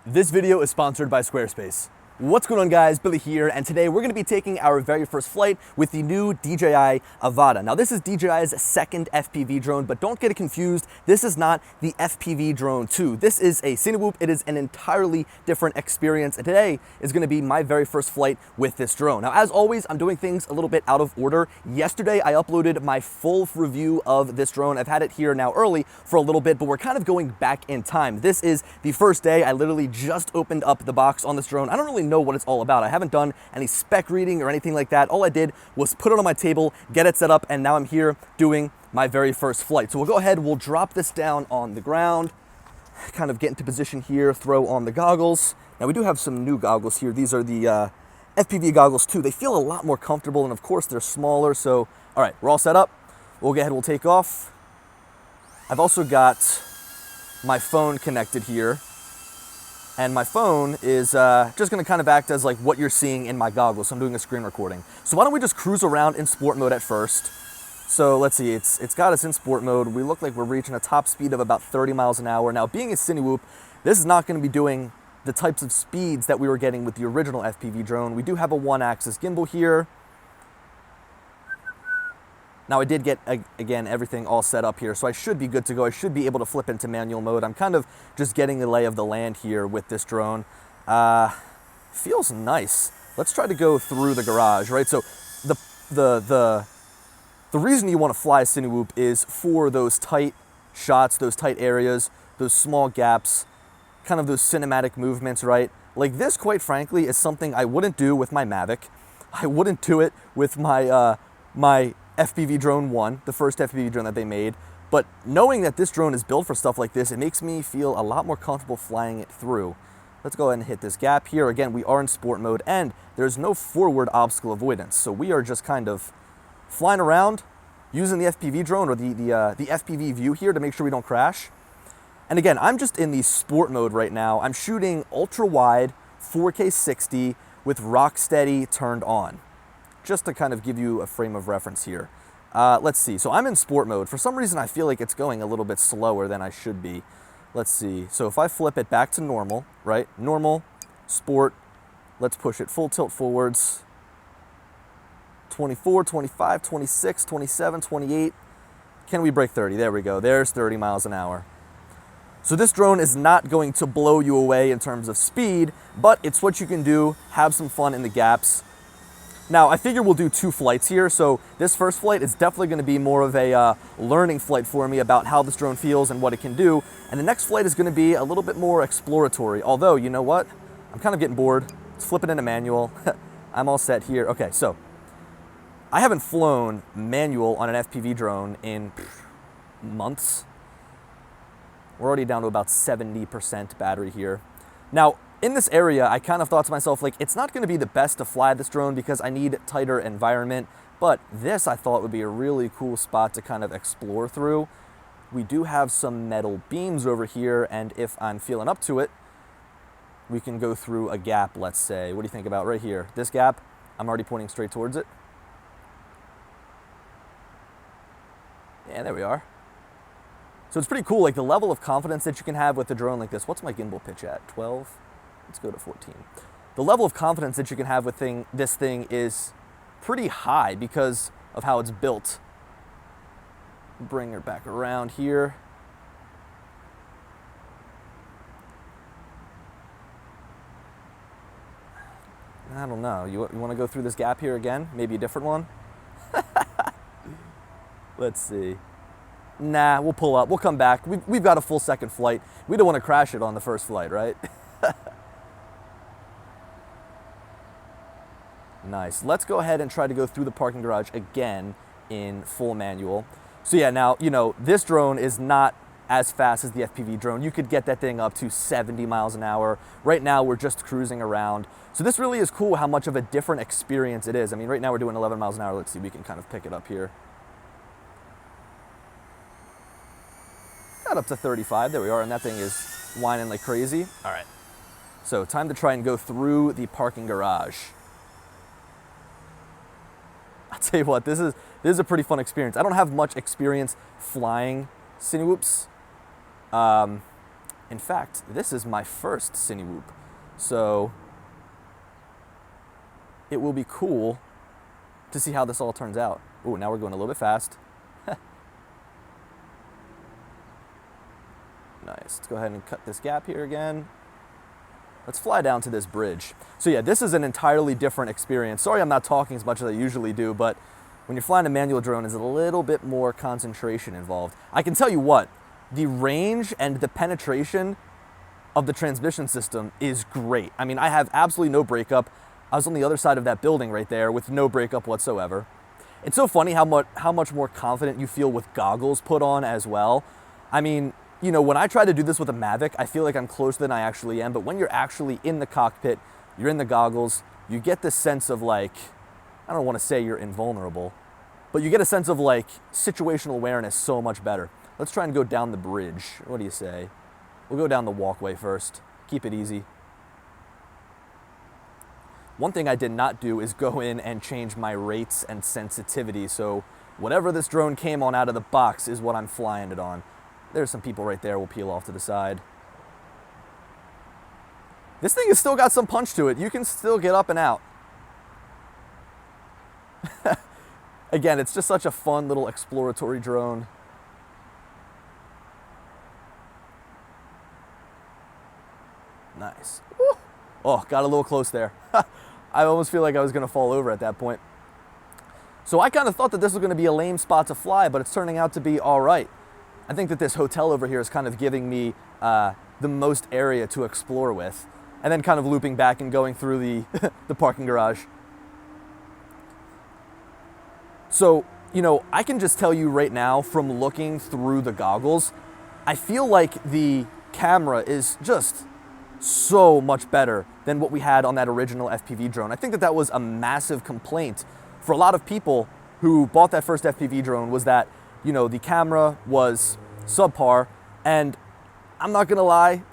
This video is sponsored by Squarespace. What's going on, guys? Billy here, and today we're going to be taking our very first flight with the new DJI Avata. Now, this is DJI's second FPV drone, but don't get it confused. This is not the FPV Drone 2. This is a Cinewhoop. It is an entirely different experience, and today is going to be my very first flight with this drone. Now, as always, I'm doing things a little bit out of order. Yesterday, I uploaded my full review of this drone. I've had it here now early for a little bit, but we're kind of going back in time. This is the first day. I literally just opened up the box on this drone. I don't really know what it's all about. I haven't done any spec reading or anything like that. All I did was put it on my table, get it set up, and now I'm here doing my very first flight. So we'll go ahead, we'll drop this down on the ground, kind of get into position here, throw on the goggles. Now we do have some new goggles here. These are the FPV goggles too. They feel a lot more comfortable, and of course they're smaller. So, all right, we're all set up. We'll go ahead, we'll take off. I've also got my phone connected here. And my phone is just gonna kind of act as like what you're seeing in my goggles. So I'm doing a screen recording. So why don't we just cruise around in sport mode at first. So let's see, it's got us in sport mode. We look like we're reaching a top speed of about 30 miles an hour. Now, being a Cinewhoop, this is not gonna be doing the types of speeds that we were getting with the original FPV drone. We do have a one-axis gimbal here. Now, I did get, again, everything all set up here, so I should be good to go. I should be able to flip into manual mode. I'm kind of just getting the lay of the land here with this drone. Feels nice. Let's try to go through the garage, right? So the reason you want to fly a Cinewhoop is for those tight shots, those tight areas, those small gaps, kind of those cinematic movements, right? Like this, quite frankly, is something I wouldn't do with my Mavic. I wouldn't do it with my my FPV Drone 1, the first FPV drone that they made. But knowing that this drone is built for stuff like this, it makes me feel a lot more comfortable flying it through. Let's go ahead and hit this gap here. Again, we are in sport mode, and there's no forward obstacle avoidance. So we are just kind of flying around using the FPV drone or the FPV view here to make sure we don't crash. And again, I'm just in the sport mode right now. I'm shooting ultra wide 4K 60 with rock steady turned on, just to kind of give you a frame of reference here. Let's see, so I'm in sport mode. For some reason, I feel like it's going a little bit slower than I should be. Let's see, so if I flip it back to normal, right? Normal, sport, let's push it full tilt forwards. 24, 25, 26, 27, 28. Can we break 30? There we go, there's 30 miles an hour. So this drone is not going to blow you away in terms of speed, but it's what you can do, have some fun in the gaps. Now, I figure we'll do 2 flights here, so this first flight is definitely going to be more of a learning flight for me about how this drone feels and what it can do, and the next flight is going to be a little bit more exploratory, although, you know what? I'm kind of getting bored. Let's flip it into manual. I'm all set here. Okay, so I haven't flown manual on an FPV drone in months. We're already down to about 70% battery here. Now, in this area, I kind of thought to myself, like, it's not going to be the best to fly this drone because I need tighter environment, but this I thought would be a really cool spot to kind of explore through. We do have some metal beams over here, and if I'm feeling up to it, we can go through a gap, let's say. What do you think about right here? This gap, I'm already pointing straight towards it. Yeah, there we are. So it's pretty cool, like the level of confidence that you can have with a drone like this. What's my gimbal pitch at? 12? Let's go to 14. The level of confidence that you can have with this thing is pretty high because of how it's built. Bring her back around here. I don't know. You want to go through this gap here again? Maybe a different one? Let's see. Nah, we'll pull up. We'll come back. We've got a full second flight. We don't want to crash it on the first flight, right? Nice. Let's go ahead and try to go through the parking garage again in full manual. So yeah, now, you know, this drone is not as fast as the FPV drone. You could get that thing up to 70 miles an hour. Right now, we're just cruising around. So this really is cool how much of a different experience it is. I mean, right now we're doing 11 miles an hour. Let's see, we can kind of pick it up here. Got up to 35, there we are, and that thing is whining like crazy. All right, so time to try and go through the parking garage. I'll tell you what, this is a pretty fun experience. I don't have much experience flying Cinewhoops. In fact, this is my first Cinewhoop, so it will be cool to see how this all turns out. Ooh, now we're going a little bit fast. Nice, let's go ahead and cut this gap here again. Let's fly down to this bridge. So yeah, this is an entirely different experience. Sorry I'm not talking as much as I usually do, but when you're flying a manual drone, there's a little bit more concentration involved. I can tell you what, the range and the penetration of the transmission system is great. I mean, I have absolutely no breakup. I was on the other side of that building right there with no breakup whatsoever. It's so funny how much more confident you feel with goggles put on as well. I mean, you know, when I try to do this with a Mavic, I feel like I'm closer than I actually am, but when you're actually in the cockpit, you're in the goggles, you get this sense of like, I don't want to say you're invulnerable, but you get a sense of like situational awareness so much better. Let's try and go down the bridge. What do you say? We'll go down the walkway first. Keep it easy. One thing I did not do is go in and change my rates and sensitivity, so whatever this drone came on out of the box is what I'm flying it on. There's some people right there. We'll peel off to the side. This thing has still got some punch to it. You can still get up and out. Again, it's just such a fun little exploratory drone. Nice. Woo. Oh, got a little close there. I almost feel like I was going to fall over at that point. So I kind of thought that this was going to be a lame spot to fly, but it's turning out to be all right. I think that this hotel over here is kind of giving me the most area to explore with, and then kind of looping back and going through the, the parking garage. So, you know, I can just tell you right now from looking through the goggles, I feel like the camera is just so much better than what we had on that original FPV drone. I think that that was a massive complaint for a lot of people who bought that first FPV drone, was that, you know, the camera was subpar, and I'm not gonna lie,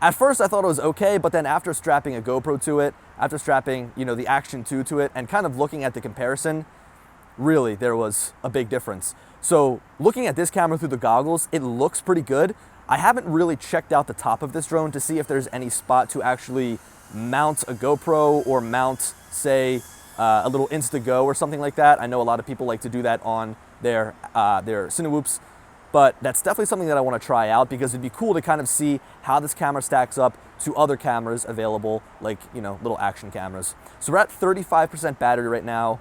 at first I thought it was okay, but then after strapping a GoPro to it, after strapping, you know, the Action 2 to it, and kind of looking at the comparison, really there was a big difference. So looking at this camera through the goggles, it looks pretty good. I haven't really checked out the top of this drone to see if there's any spot to actually mount a GoPro or mount, say, a little Insta-Go or something like that. I know a lot of people like to do that on their Cinewhoops, but that's definitely something that I want to try out, because it'd be cool to kind of see how this camera stacks up to other cameras available, like, you know, little action cameras. So we're at 35% battery right now.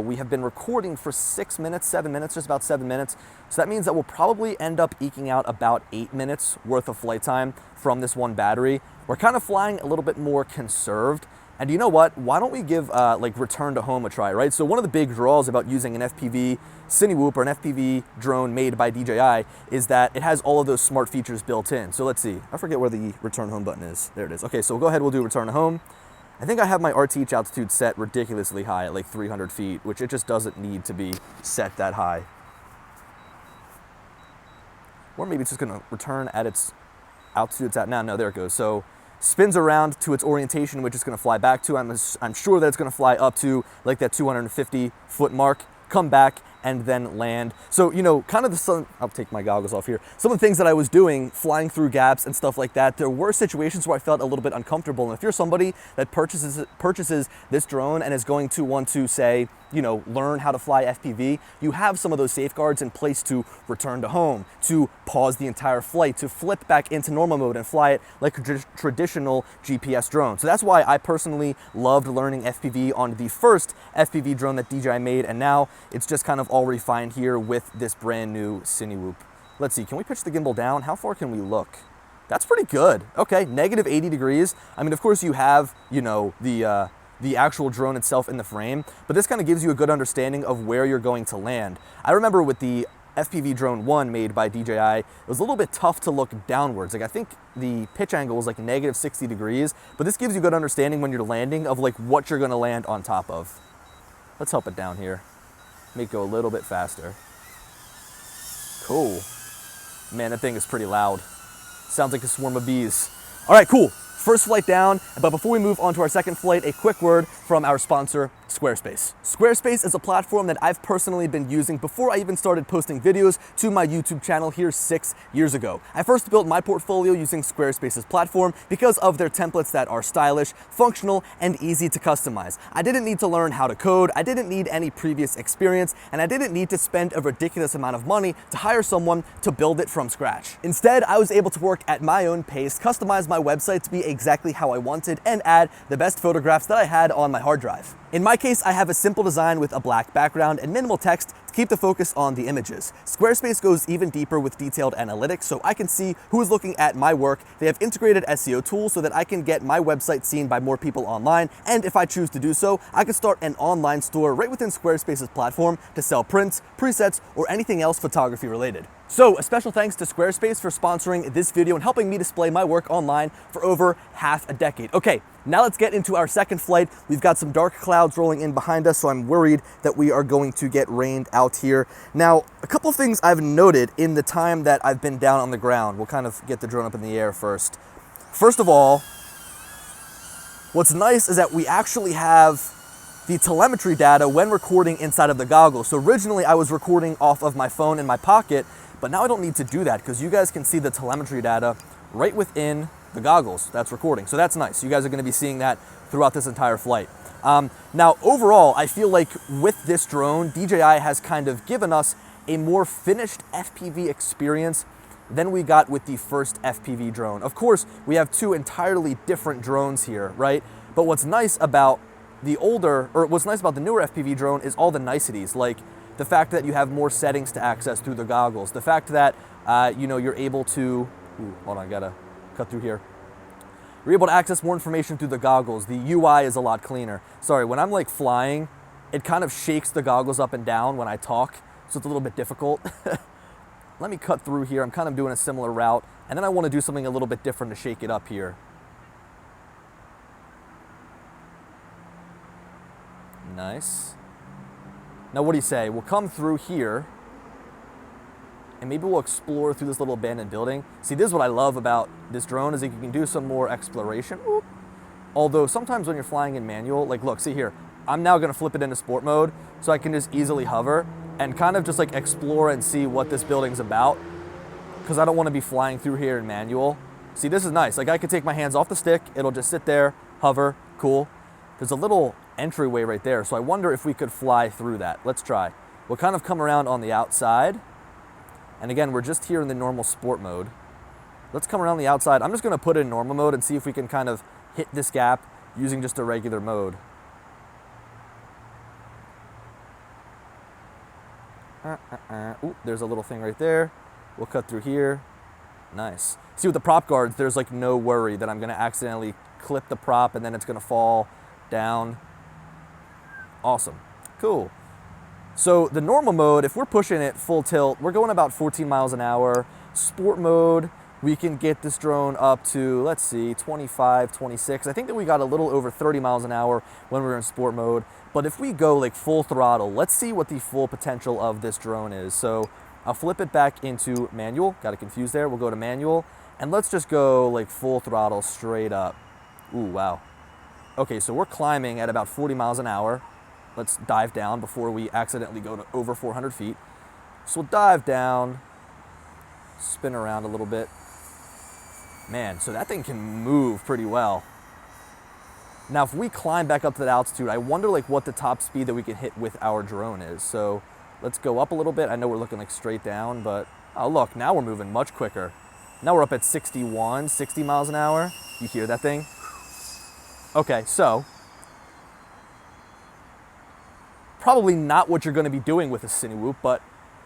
We have been recording for 6 minutes, 7 minutes, just about 7 minutes. So that means that we'll probably end up eking out about 8 minutes worth of flight time from this one battery. We're kind of flying a little bit more conserved. And you know what? Why don't we give like return to home a try, right? So one of the big draws about using an FPV Cinewhoop or an FPV drone made by DJI is that it has all of those smart features built in. So let's see. I forget where the return home button is. There it is. Okay, so we'll go ahead. We'll do return to home. I think I have my RTH altitude set ridiculously high at like 300 feet, which it just doesn't need to be set that high. Or maybe it's just gonna return at its altitude it's at now. No, there it goes. So spins around to its orientation, which it's gonna fly back to. I'm sure that it's gonna fly up to like that 250 foot mark, come back, and then land. So, you know, kind of I'll take my goggles off here. Some of the things that I was doing, flying through gaps and stuff like that, there were situations where I felt a little bit uncomfortable. And if you're somebody that purchases this drone and is going to want to, say, you know, learn how to fly FPV, you have some of those safeguards in place to return to home, to pause the entire flight, to flip back into normal mode and fly it like a traditional GPS drone. So that's why I personally loved learning FPV on the first FPV drone that DJI made, and now it's just kind of all refined here with this brand new Cinewhoop. Let's see, can we pitch the gimbal down? How far can we look? That's pretty good. Okay, negative 80 degrees. I mean, of course you have, you know, the actual drone itself in the frame, but this kind of gives you a good understanding of where you're going to land. I remember with the FPV Drone 1 made by DJI, it was a little bit tough to look downwards. Like, I think the pitch angle was like negative 60 degrees, but this gives you a good understanding when you're landing of like what you're gonna land on top of. Let's help it down here. Make it go a little bit faster. Cool. Man, that thing is pretty loud. Sounds like a swarm of bees. All right, cool. First flight down, but before we move on to our second flight, a quick word from our sponsor, Squarespace. Squarespace is a platform that I've personally been using before I even started posting videos to my YouTube channel here 6 years ago. I first built my portfolio using Squarespace's platform because of their templates that are stylish, functional, and easy to customize. I didn't need to learn how to code, I didn't need any previous experience, and I didn't need to spend a ridiculous amount of money to hire someone to build it from scratch. Instead, I was able to work at my own pace, customize my website to be exactly how I wanted, and add the best photographs that I had on my hard drive. In my case, I have a simple design with a black background and minimal text to keep the focus on the images. Squarespace goes even deeper with detailed analytics so I can see who is looking at my work. They have integrated SEO tools so that I can get my website seen by more people online, and if I choose to do so, I can start an online store right within Squarespace's platform to sell prints, presets, or anything else photography related. So a special thanks to Squarespace for sponsoring this video and helping me display my work online for over half a decade. Okay, now let's get into our second flight. We've got some dark clouds rolling in behind us, so I'm worried that we are going to get rained out here. Now, a couple of things I've noted in the time that I've been down on the ground. We'll kind of get the drone up in the air first. First of all, what's nice is that we actually have the telemetry data when recording inside of the goggles. So originally I was recording off of my phone in my pocket, but now I don't need to do that because you guys can see the telemetry data right within the goggles that's recording. So that's nice. You guys are going to be seeing that throughout this entire flight. Now, overall, I feel like with this drone, DJI has kind of given us a more finished FPV experience than we got with the first FPV drone. Of course, we have two entirely different drones here, right? But what's nice about the newer FPV drone is all the niceties, like the fact that you have more settings to access through the goggles, the fact that you're able to, hold on, I gotta cut through here. You're able to access more information through the goggles. The UI is a lot cleaner. Sorry, when I'm like flying, it kind of shakes the goggles up and down when I talk, so it's a little bit difficult. Let me cut through here. I'm kind of doing a similar route, and then I want to do something a little bit different to shake it up here. Nice. Now what do you say? We'll come through here and maybe we'll explore through this little abandoned building. See, this is what I love about this drone is that you can do some more exploration. Although sometimes when you're flying in manual, like look, see here, I'm now gonna flip it into sport mode so I can just easily hover and kind of just like explore and see what this building's about because I don't want to be flying through here in manual. See, this is nice. Like I could take my hands off the stick, it'll just sit there, hover, cool. There's a little entryway right there, so I wonder if we could fly through that. Let's try. We'll kind of come around on the outside. And again, we're just here in the normal sport mode. Let's come around the outside. I'm just gonna put it in normal mode and see if we can kind of hit this gap using just a regular mode. Ooh, there's a little thing right there. We'll cut through here. Nice. See, with the prop guards, there's like no worry that I'm gonna accidentally clip the prop and then it's gonna fall down. Awesome, cool. So the normal mode, if we're pushing it full tilt, we're going about 14 miles an hour. Sport mode, we can get this drone up to, let's see, 25, 26. I think that we got a little over 30 miles an hour when we were in sport mode. But if we go like full throttle, let's see what the full potential of this drone is. So I'll flip it back into manual, got it confused there. We'll go to manual and let's just go like full throttle straight up. Ooh, wow. Okay, so we're climbing at about 40 miles an hour. Let's dive down before we accidentally go to over 400 feet. So we'll dive down, spin around a little bit. Man, so that thing can move pretty well. Now, if we climb back up to that altitude, I wonder like what the top speed that we can hit with our drone is. So let's go up a little bit. I know we're looking like straight down, but oh look, now we're moving much quicker. Now we're up at 61, 60 miles an hour. You hear that thing? Okay, so probably not what you're going to be doing with a Cinewoop, but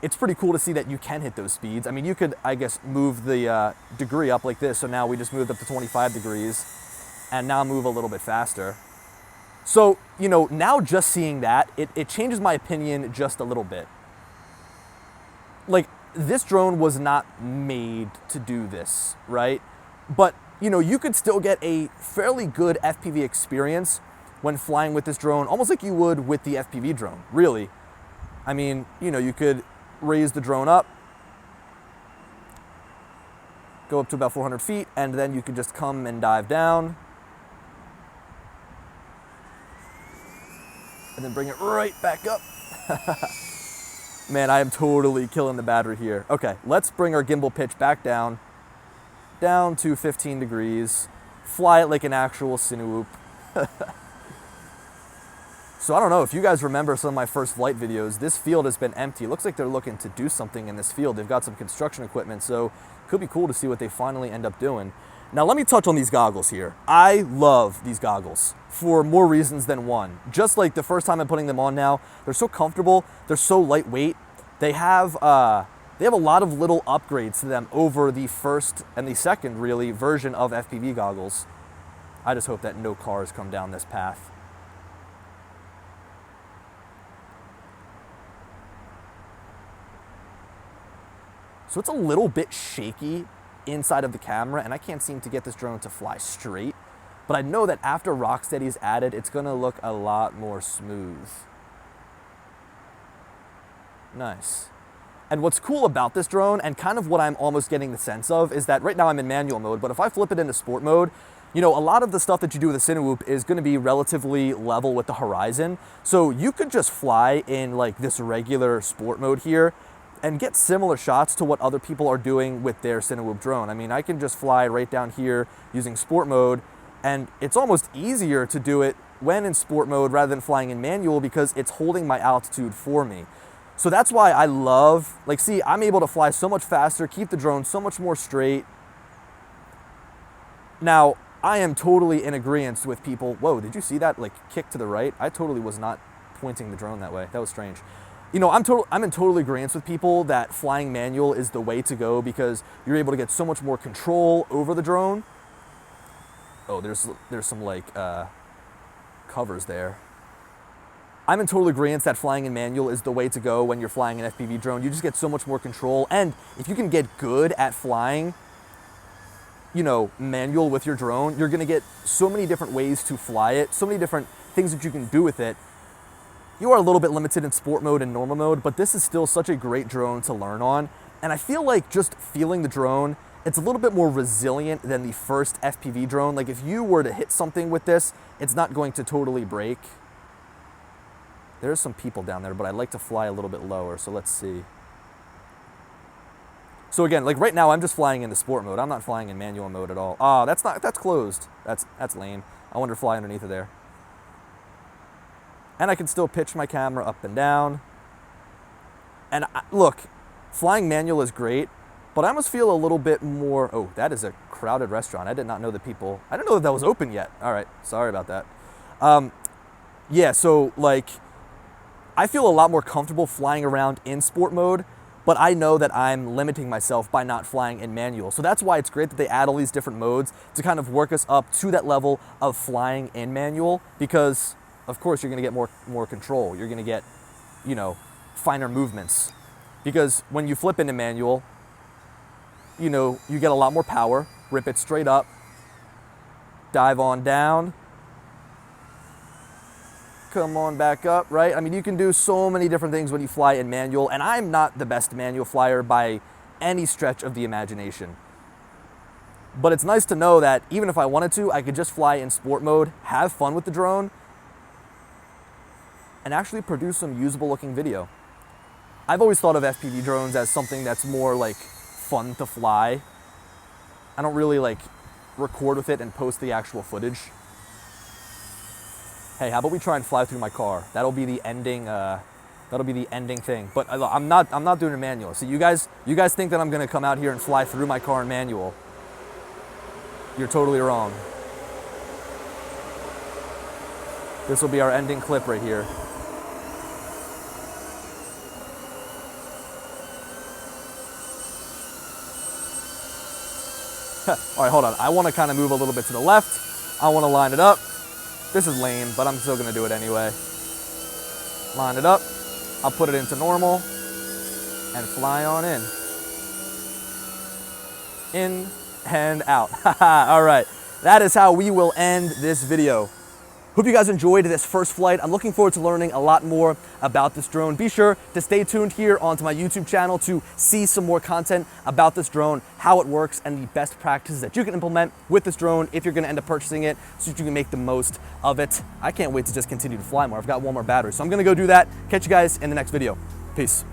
it's pretty cool to see that you can hit those speeds. I mean, you could, I guess, move the degree up like this. So now we just moved up to 25 degrees and now move a little bit faster. So, now just seeing that, it changes my opinion just a little bit. Like, this drone was not made to do this, right? But, you could still get a fairly good FPV experience when flying with this drone, almost like you would with the FPV drone, really. I mean, you could raise the drone up, go up to about 400 feet, and then you could just come and dive down. and then bring it right back up. Man, I am totally killing the battery here. Okay, let's bring our gimbal pitch back down to 15 degrees, fly it like an actual Cinewoop. So I don't know if you guys remember some of my first flight videos, this field has been empty. It looks like they're looking to do something in this field. They've got some construction equipment, so it could be cool to see what they finally end up doing. Now let me touch on these goggles here. I love these goggles for more reasons than one. Just like the first time I'm putting them on now, they're so comfortable, they're so lightweight. They have a lot of little upgrades to them over the first and the second, really, version of FPV goggles. I just hope that no cars come down this path. So it's a little bit shaky inside of the camera, and I can't seem to get this drone to fly straight. But I know that after Rocksteady is added, it's gonna look a lot more smooth. Nice. And what's cool about this drone, and kind of what I'm almost getting the sense of, is that right now I'm in manual mode, but if I flip it into sport mode, you know, a lot of the stuff that you do with a Cinewoop is gonna be relatively level with the horizon. So you could just fly in like this regular sport mode here and get similar shots to what other people are doing with their Cinewoop drone. I mean, I can just fly right down here using sport mode, and it's almost easier to do it when in sport mode rather than flying in manual because it's holding my altitude for me. So that's why I love, like, see, I'm able to fly so much faster, keep the drone so much more straight. Now, I am totally in agreement with people. Whoa, did you see that, like, kick to the right? I totally was not pointing the drone that way. That was strange. You know, I'm in total agreement with people that flying manual is the way to go because you're able to get so much more control over the drone. Oh, there's some like covers there. I'm in total agreement that flying in manual is the way to go when you're flying an FPV drone. You just get so much more control, and if you can get good at flying, you know, manual with your drone, you're gonna get so many different ways to fly it, so many different things that you can do with it. You are a little bit limited in sport mode and normal mode, but this is still such a great drone to learn on. And I feel like just feeling the drone, it's a little bit more resilient than the first FPV drone. Like if you were to hit something with this, it's not going to totally break. There's some people down there, but I'd like to fly a little bit lower, so let's see. So again, like right now I'm just flying in the sport mode. I'm not flying in manual mode at all. Ah, that's closed. That's lame. I wonder to fly underneath of there. And I can still pitch my camera up and down. And look, flying manual is great, but I almost feel a little bit more, oh, that is a crowded restaurant. I did not know that people, I didn't know that was open yet. All right, sorry about that. Yeah, so like, I feel a lot more comfortable flying around in sport mode, but I know that I'm limiting myself by not flying in manual. So that's why it's great that they add all these different modes to kind of work us up to that level of flying in manual, because of course you're gonna get more control. You're gonna get, you know, finer movements. Because when you flip into manual, you know, you get a lot more power, rip it straight up, dive on down, come on back up, right? I mean, you can do so many different things when you fly in manual, and I'm not the best manual flyer by any stretch of the imagination. But it's nice to know that even if I wanted to, I could just fly in sport mode, have fun with the drone, and actually produce some usable looking video. I've always thought of FPV drones as something that's more like fun to fly. I don't really like record with it and post the actual footage. Hey, how about we try and fly through my car? That'll be the ending. That'll be the ending thing. But I'm not doing a manual. So you guys think that I'm gonna come out here and fly through my car in manual? You're totally wrong. This will be our ending clip right here. All right, hold on. I want to kind of move a little bit to the left. I want to line it up. This is lame, but I'm still going to do it anyway. Line it up. I'll put it into normal and fly on in. In and out. All right, that is how we will end this video. Hope you guys enjoyed this first flight. I'm looking forward to learning a lot more about this drone. Be sure to stay tuned here onto my YouTube channel to see some more content about this drone, how it works, and the best practices that you can implement with this drone if you're gonna end up purchasing it so that you can make the most of it. I can't wait to just continue to fly more. I've got one more battery, so I'm gonna go do that. Catch you guys in the next video. Peace.